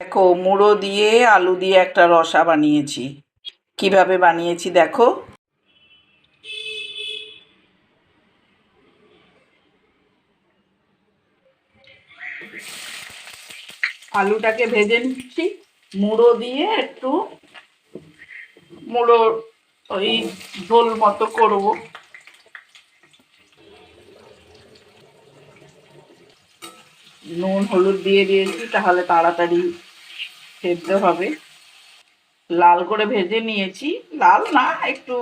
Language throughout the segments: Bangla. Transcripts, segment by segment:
দেখো, মুড়ো দিয়ে আলু দিয়ে একটা রসা বানিয়েছি। কিভাবে বানিয়েছি দেখো। আলুটাকে ভেজে নিচ্ছি, মুড়ো দিয়ে একটু মুড়ো ওই ঝোল মতো করব। নুন হলুদ দিয়ে দিয়েছি, তাহলে তাড়াতাড়ি সেদ্ধ হবে। লাল করে ভেজে নিয়েছি, লাল না একটু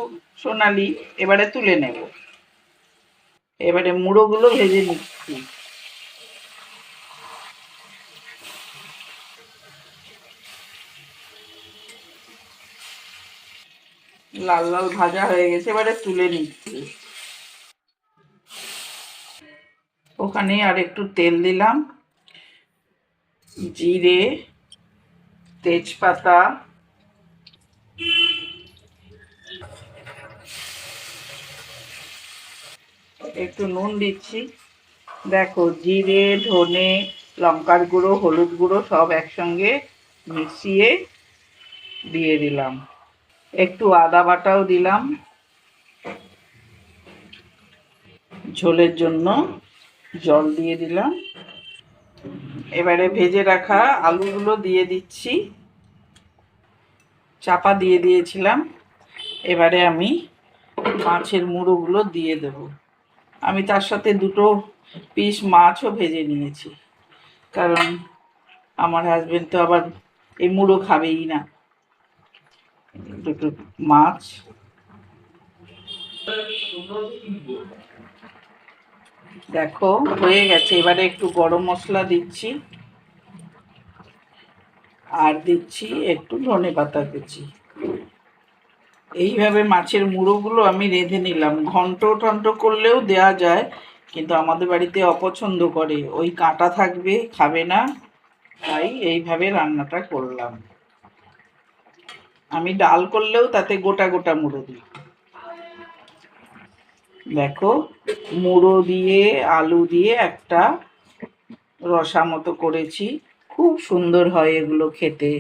সোনালি। এবারে তুলে নেব। এবারে মুড়োগুলো ভেজে নিচ্ছি। লাল লাল ভাজা হয়ে গেছে, এবারে তুলে নিচ্ছি। ওখানে আর একটু তেল দিলাম, জিরে, তেজপাতা, একটু নুন দিচ্ছি। দেখো, জিরে, ধনে, লঙ্কার গুঁড়ো, হলুদ গুঁড়ো সব একসঙ্গে মিশিয়ে দিয়ে দিলাম। একটু আদা বাটাও দিলাম ঝোলের জন্য, জল দিয়ে দিলাম। এবারে ভেজে রাখা আলুগুলো দিয়ে দিচ্ছি। চাপা দিয়ে দিয়েছিলাম। এবারে আমি মাছের মুড়োগুলো দিয়ে দেব। আমি তার সাথে দুটো পিস মাছও ভেজে নিয়েছি, কারণ আমার হাজবেন্ড তো আবার এই মুড়ো খাবেই না। দুটো মাছ দেখো হয়ে গেছে। এবারে একটু গরম মশলা দিচ্ছি, আর দিচ্ছি একটু ধনেপাতা কুচি। এইভাবে মাছের মুড়োগুলো আমি রেঁধে নিলাম। ঘন্ট টন্ট করলেও দেয়া যায়, কিন্তু আমাদের বাড়িতে অপছন্দ করে, ওই কাঁটা থাকবে, খাবে না, তাই এইভাবে রান্নাটা করলাম। আমি ডাল করলেও তাতে গোটা গোটা মুড়ো দিই। দেখো, মুড়ো দিয়ে আলু দিয়ে একটা রসা মতো করেছি। খুব সুন্দর হয় এগুলো খেতে।